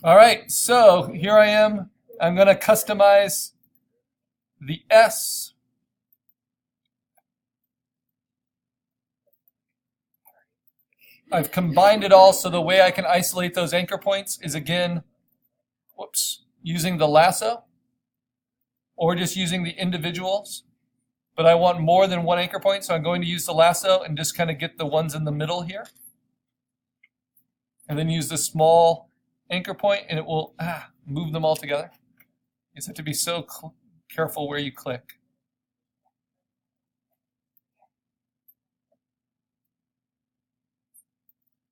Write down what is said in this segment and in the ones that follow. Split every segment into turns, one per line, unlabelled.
All right, so here I am. I'm going to customize the S. I've combined it all, so the way I can isolate those anchor points is again, using the lasso or just using the individuals. But I want more than one anchor point, so I'm going to use the lasso and just kind of get the ones in the middle here. And then use the small anchor point, and it will move them all together. You just have to be so careful where you click.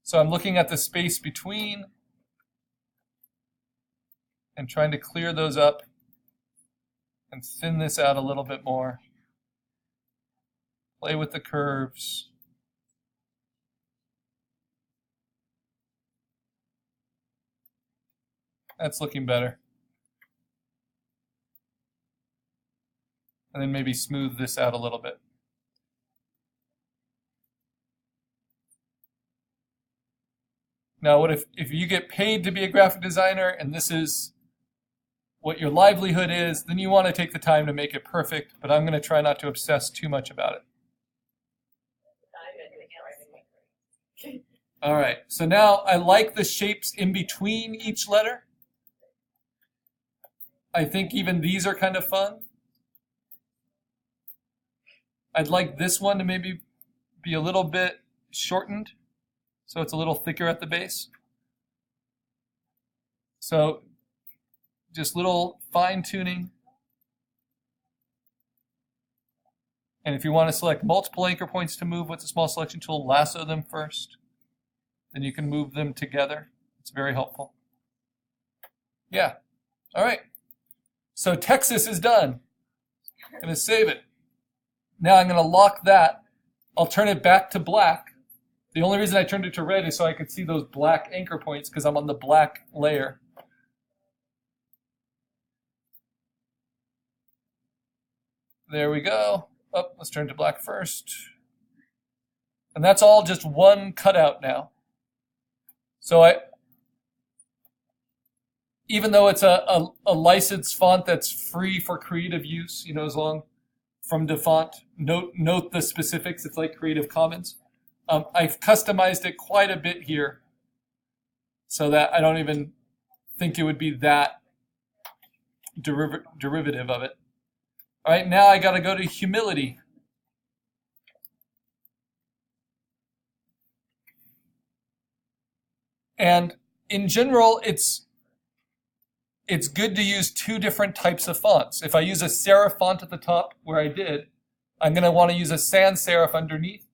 So I'm looking at the space between and trying to clear those up and thin this out a little bit more. Play with the curves. That's looking better. And then maybe smooth this out a little bit. Now, what if you get paid to be a graphic designer and this is what your livelihood is, then you want to take the time to make it perfect, but I'm going to try not to obsess too much about it. All right, so now I like the shapes in between each letter. I think even these are kind of fun. I'd like this one to maybe be a little bit shortened, so it's a little thicker at the base. So just little fine tuning. And if you want to select multiple anchor points to move with the small selection tool, lasso them first. Then you can move them together. It's very helpful. Yeah. All right. So Texas is done. I'm going to save it. Now I'm going to lock that. I'll turn it back to black. The only reason I turned it to red is so I could see those black anchor points because I'm on the black layer. There we go. Oh, let's turn to black first. And that's all just one cutout now. So even though it's a licensed font that's free for creative use, as long from DeFont, note the specifics. It's like Creative Commons. I've customized it quite a bit here so that I don't even think it would be that derivative of it. All right, now I got to go to humility. And in general, it's good to use two different types of fonts. If I use a serif font at the top where I did, I'm going to want to use a sans serif underneath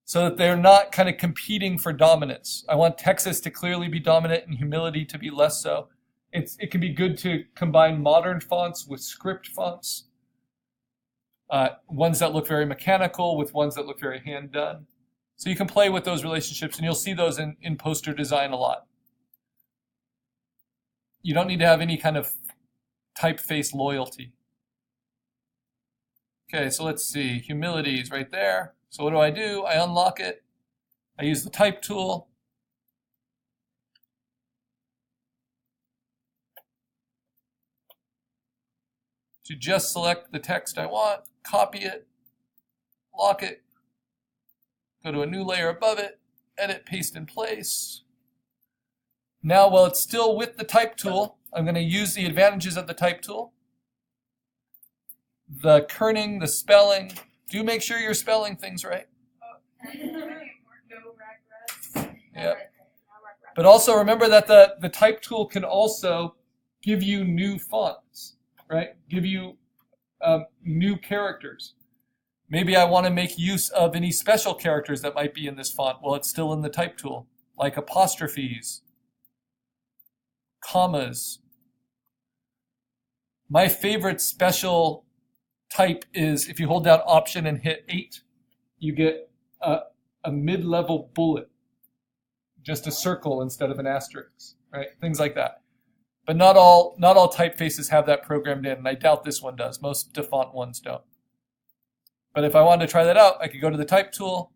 so that they're not kind of competing for dominance. I want Texas to clearly be dominant and humility to be less so. It can be good to combine modern fonts with script fonts, ones that look very mechanical with ones that look very hand done. So you can play with those relationships, and you'll see those in poster design a lot. You don't need to have any kind of typeface loyalty. Okay, so let's see. Humility is right there. So what do? I unlock it. I use the type tool. To just select the text I want, copy it, lock it, go to a new layer above it, edit, paste in place. Now, while it's still with the type tool, I'm going to use the advantages of the type tool. The kerning, the spelling. Do make sure you're spelling things right. Yep. But also remember that the type tool can also give you new fonts, right? Give you new characters. Maybe I want to make use of any special characters that might be in this font while it's still in the type tool, like apostrophes, commas. My favorite special type is if you hold down Option and hit 8, you get a mid-level bullet, just a circle instead of an asterisk, right? Things like that. But not all typefaces have that programmed in, and I doubt this one does. Most DeFont ones don't. But if I wanted to try that out, I could go to the type tool.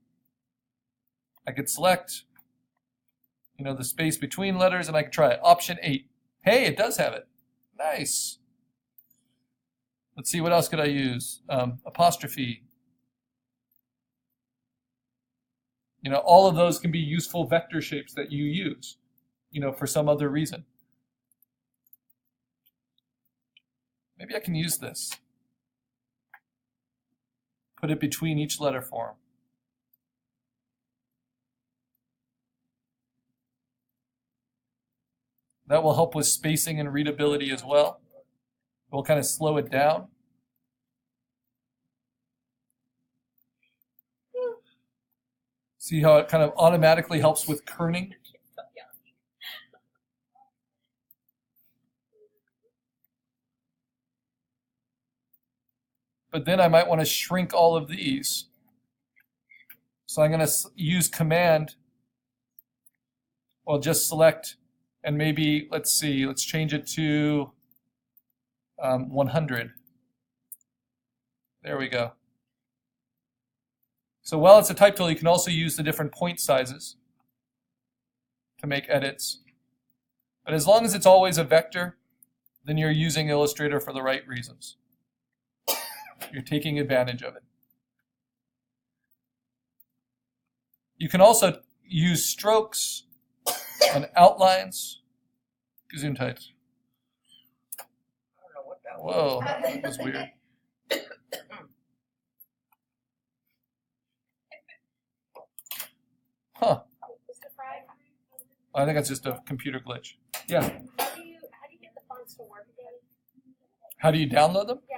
I could select, the space between letters, and I can try it. Option 8. Hey, it does have it. Nice. Let's see, what else could I use? Apostrophe. All of those can be useful vector shapes that you use, for some other reason. Maybe I can use this. Put it between each letter form. That will help with spacing and readability as well. We'll kind of slow it down. See how it kind of automatically helps with kerning? But then I might want to shrink all of these. So I'm going to use Command, just select, and maybe, let's change it to 100. There we go. So while it's a type tool, you can also use the different point sizes to make edits. But as long as it's always a vector, then you're using Illustrator for the right reasons. You're taking advantage of it. You can also use strokes and outlines. Gesundheit.
I don't know what that
Whoa, that was weird. Huh. I think that's just a computer glitch. Yeah.
How do you get the fonts to work again?
How do you download them?
Yeah.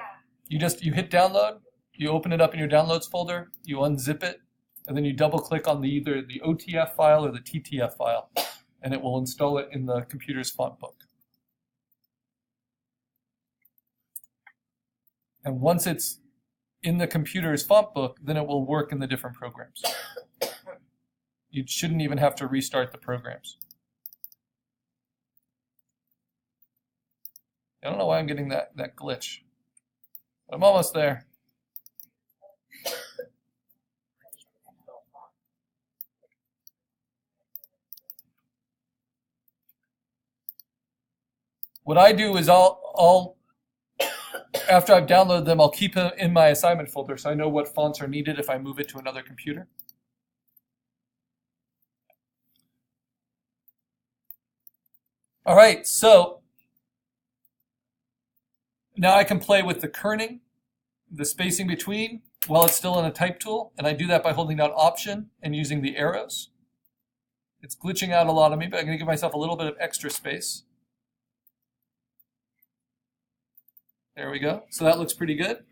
You hit download, you open it up in your downloads folder, you unzip it, and then you double click on either the OTF file or the TTF file, and it will install it in the computer's font book. And once it's in the computer's font book, then it will work in the different programs. You shouldn't even have to restart the programs. I don't know why I'm getting that glitch. But I'm almost there. What I do is I'll after I've downloaded them, I'll keep them in my assignment folder so I know what fonts are needed if I move it to another computer. All right, so now I can play with the kerning, the spacing between, while it's still in a type tool, and I do that by holding down Option and using the arrows. It's glitching out a lot on me, but I'm going to give myself a little bit of extra space. There we go. So that looks pretty good.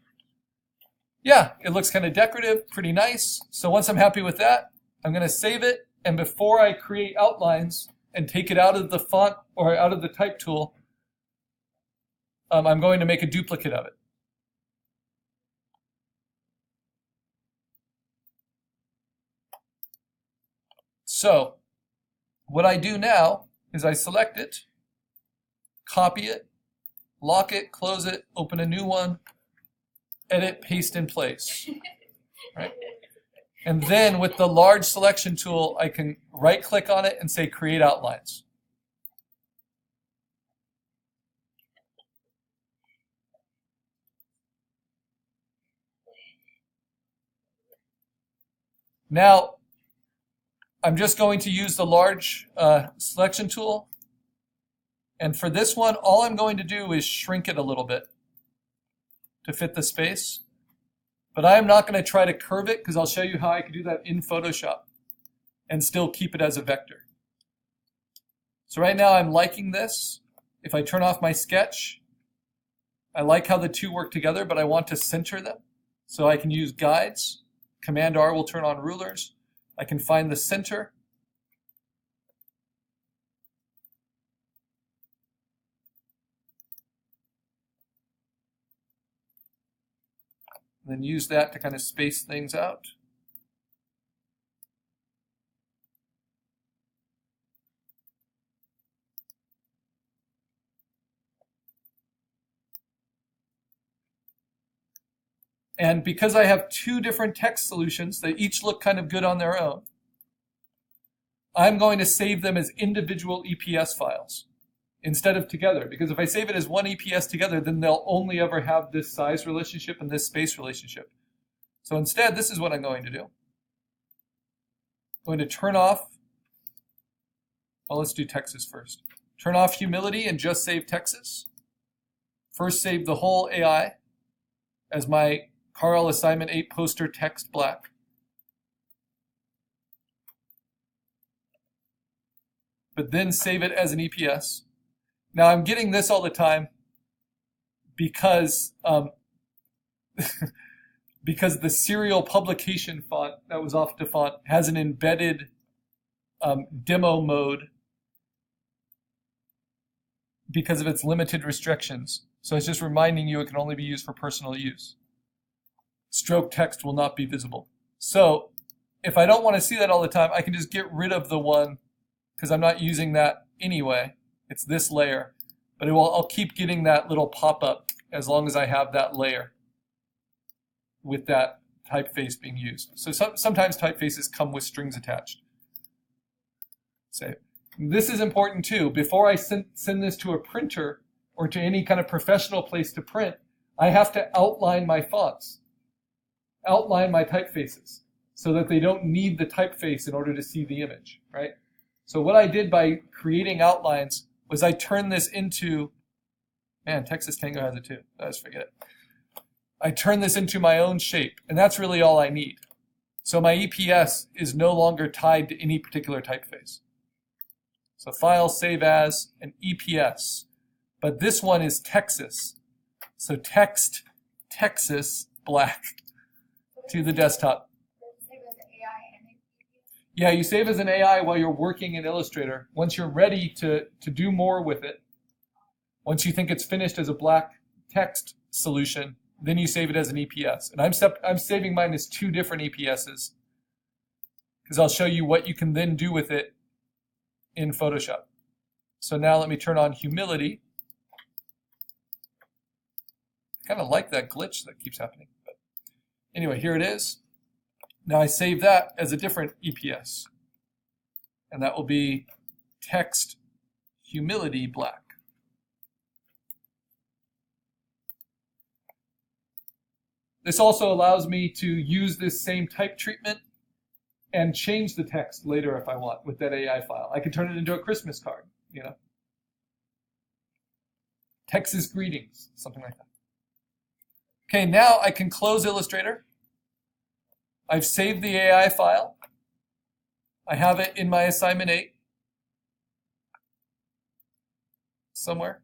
Yeah, it looks kind of decorative, pretty nice. So once I'm happy with that, I'm going to save it, and before I create outlines and take it out of the font or out of the type tool, I'm going to make a duplicate of it. So what I do now is I select it, copy it, lock it, close it, open a new one, edit, paste in place. Right? And then with the large selection tool, I can right-click on it and say Create Outlines. Now, I'm just going to use the large selection tool. And for this one, all I'm going to do is shrink it a little bit to fit the space. But I am not going to try to curve it because I'll show you how I can do that in Photoshop and still keep it as a vector. So right now I'm liking this. If I turn off my sketch, I like how the two work together, but I want to center them. So I can use guides. Command R will turn on rulers. I can find the center. Then use that to kind of space things out. And because I have two different text solutions, they each look kind of good on their own, I'm going to save them as individual EPS files instead of together. Because if I save it as one EPS together, then they'll only ever have this size relationship and this space relationship. So instead, this is what I'm going to do. I'm going to turn off, well, let's do Texas first. Turn off humility and just save Texas. First save the whole AI as my Carl Assignment 8 poster text black. But then save it as an EPS. Now I'm getting this all the time because because the serial publication font that was off font has an embedded demo mode because of its limited restrictions. So it's just reminding you it can only be used for personal use. Stroke text will not be visible. So if I don't want to see that all the time, I can just get rid of the one because I'm not using that anyway. It's this layer. But I'll keep getting that little pop-up as long as I have that layer with that typeface being used. So sometimes typefaces come with strings attached. Save. This is important too. Before I send this to a printer or to any kind of professional place to print, I have to outline my fonts, outline my typefaces, so that they don't need the typeface in order to see the image, right? So what I did by creating outlines was I turned this into, man, Texas Tango has it too. Let's forget it. I turned this into my own shape, and that's really all I need. So my EPS is no longer tied to any particular typeface. So file, save as, and EPS. But this one is Texas. So text, Texas, black to the desktop. Yeah, you save as an AI while you're working in Illustrator. Once you're ready to do more with it, once you think it's finished as a black text solution, then you save it as an EPS. And I'm saving mine as two different EPSs because I'll show you what you can then do with it in Photoshop. So now let me turn on humility. I kind of like that glitch that keeps happening. But anyway, here it is. Now I save that as a different EPS. And that will be text humility black. This also allows me to use this same type treatment and change the text later if I want with that AI file. I can turn it into a Christmas card, you know. Texas greetings, something like that. Okay, now I can close Illustrator. I've saved the AI file. I have it in my assignment 8 somewhere.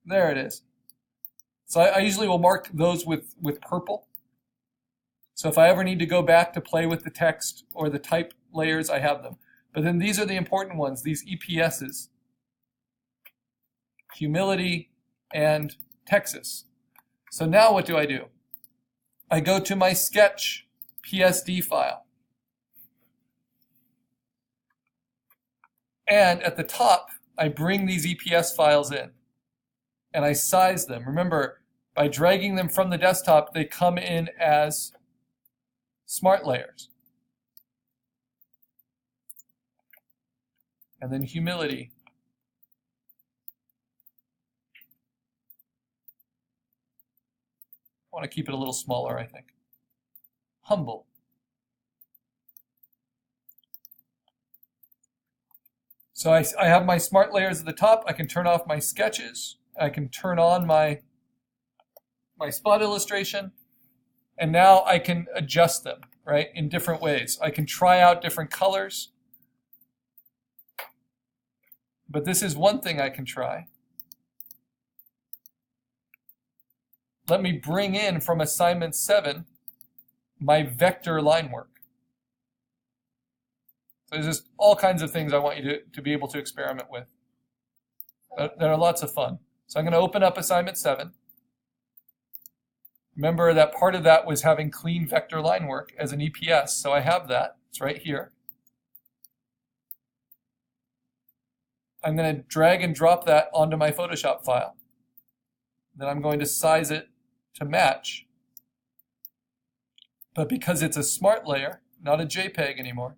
There it is. So I usually will mark those with purple. So if I ever need to go back to play with the text or the type layers, I have them. But then these are the important ones, these EPSs. Humility and Texas. So now what do? I go to my sketch PSD file. And at the top, I bring these EPS files in. And I size them. Remember, by dragging them from the desktop, they come in as smart layers. And then humility. I want to keep it a little smaller, I think. Humble. So I have my smart layers at the top. I can turn off my sketches. I can turn on my spot illustration. And now I can adjust them, right, in different ways. I can try out different colors. But this is one thing I can try. Let me bring in from assignment 7 my vector line work. So there's just all kinds of things I want you to be able to experiment with that are lots of fun. So I'm going to open up assignment 7. Remember that part of that was having clean vector line work as an EPS, so I have that. It's right here. I'm going to drag and drop that onto my Photoshop file. Then I'm going to size it to match. But because it's a smart layer, not a JPEG anymore.